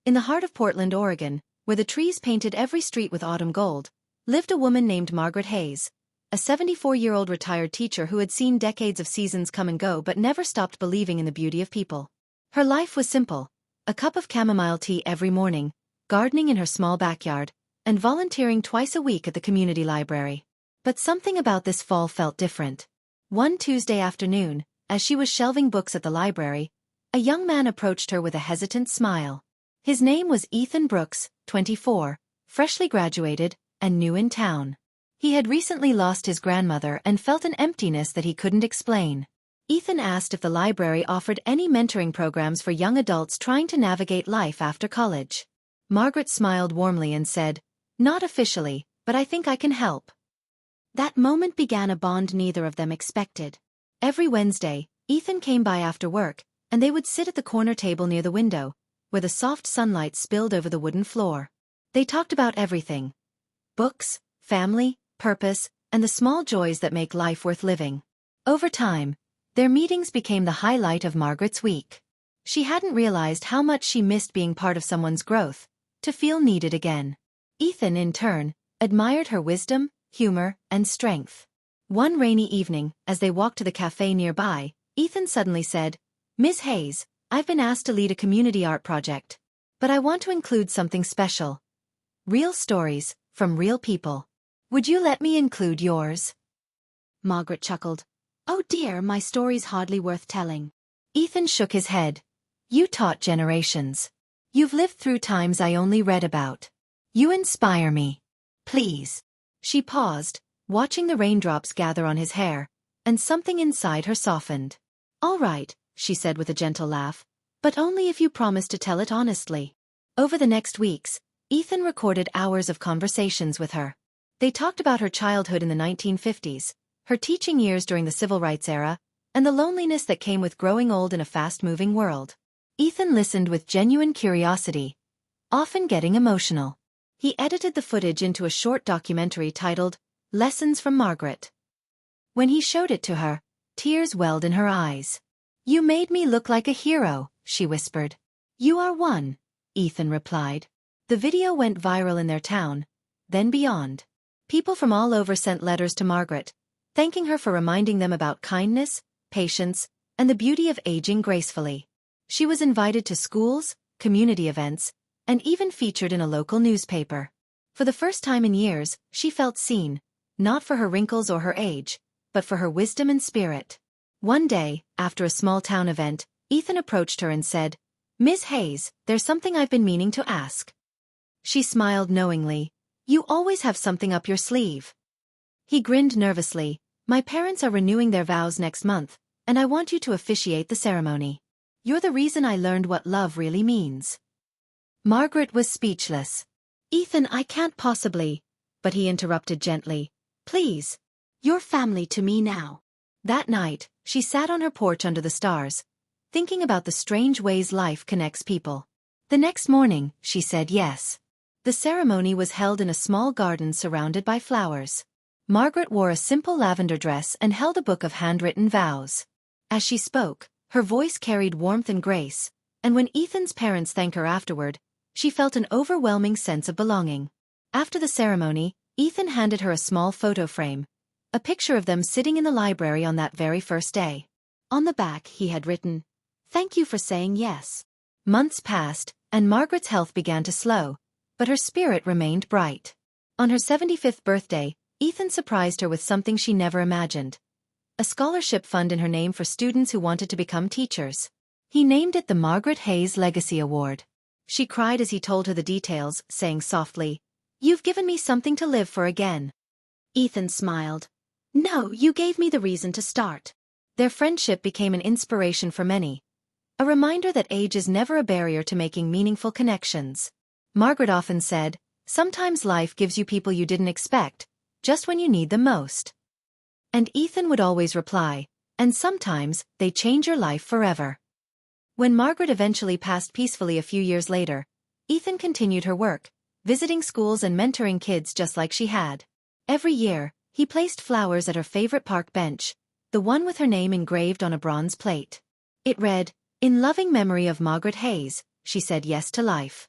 In the heart of Portland, Oregon, where the trees painted every street with autumn gold, lived a woman named Margaret Hayes, a 74-year-old retired teacher who had seen decades of seasons come and go but never stopped believing in the beauty of people. Her life was simple: a cup of chamomile tea every morning, gardening in her small backyard, and volunteering twice a week at the community library. But something about this fall felt different. One Tuesday afternoon, as she was shelving books at the library, a young man approached her with a hesitant smile. His name was Ethan Brooks, 24, freshly graduated, and new in town. He had recently lost his grandmother and felt an emptiness that he couldn't explain. Ethan asked if the library offered any mentoring programs for young adults trying to navigate life after college. Margaret smiled warmly and said, "Not officially, but I think I can help." That moment began a bond neither of them expected. Every Wednesday, Ethan came by after work, and they would sit at the corner table near the window, where the soft sunlight spilled over the wooden floor. They talked about everything: books, family, purpose, and the small joys that make life worth living. Over time, their meetings became the highlight of Margaret's week. She hadn't realized how much she missed being part of someone's growth, to feel needed again. Ethan, in turn, admired her wisdom, humor, and strength. One rainy evening, as they walked to the cafe nearby, Ethan suddenly said, "Ms. Hayes, I've been asked to lead a community art project. But I want to include something special. Real stories, from real people. Would you let me include yours?" Margaret chuckled. "Oh dear, my story's hardly worth telling." Ethan shook his head. "You taught generations. You've lived through times I only read about. You inspire me. Please." She paused, watching the raindrops gather on his hair, and something inside her softened. "All right," she said with a gentle laugh, "but only if you promise to tell it honestly." Over the next weeks, Ethan recorded hours of conversations with her. They talked about her childhood in the 1950s, her teaching years during the civil rights era, and the loneliness that came with growing old in a fast-moving world. Ethan listened with genuine curiosity, often getting emotional. He edited the footage into a short documentary titled, "Lessons from Margaret." When he showed it to her, tears welled in her eyes. "You made me look like a hero," she whispered. "You are one," Ethan replied. The video went viral in their town, then beyond. People from all over sent letters to Margaret, thanking her for reminding them about kindness, patience, and the beauty of aging gracefully. She was invited to schools, community events, and even featured in a local newspaper. For the first time in years, she felt seen, not for her wrinkles or her age, but for her wisdom and spirit. One day, after a small-town event, Ethan approached her and said, "Ms. Hayes, there's something I've been meaning to ask." She smiled knowingly. "You always have something up your sleeve." He grinned nervously. "My parents are renewing their vows next month, and I want you to officiate the ceremony. You're the reason I learned what love really means." Margaret was speechless. "Ethan, I can't possibly," but he interrupted gently. "Please. You're family to me now." That night, she sat on her porch under the stars, thinking about the strange ways life connects people. The next morning, she said yes. The ceremony was held in a small garden surrounded by flowers. Margaret wore a simple lavender dress and held a book of handwritten vows. As she spoke, her voice carried warmth and grace, and when Ethan's parents thanked her afterward, she felt an overwhelming sense of belonging. After the ceremony, Ethan handed her a small photo frame, a picture of them sitting in the library on that very first day. On the back he had written, "Thank you for saying yes." Months passed, and Margaret's health began to slow, but her spirit remained bright. On her 75th birthday, Ethan surprised her with something she never imagined: a scholarship fund in her name for students who wanted to become teachers. He named it the Margaret Hayes Legacy Award. She cried as he told her the details, saying softly, "You've given me something to live for again." Ethan smiled. "No, you gave me the reason to start." Their friendship became an inspiration for many, a reminder that age is never a barrier to making meaningful connections. Margaret often said, "Sometimes life gives you people you didn't expect, just when you need them most." And Ethan would always reply, "And sometimes, they change your life forever." When Margaret eventually passed peacefully a few years later, Ethan continued her work, visiting schools and mentoring kids just like she had. Every year, he placed flowers at her favorite park bench, the one with her name engraved on a bronze plate. It read, "In loving memory of Margaret Hayes, she said yes to life."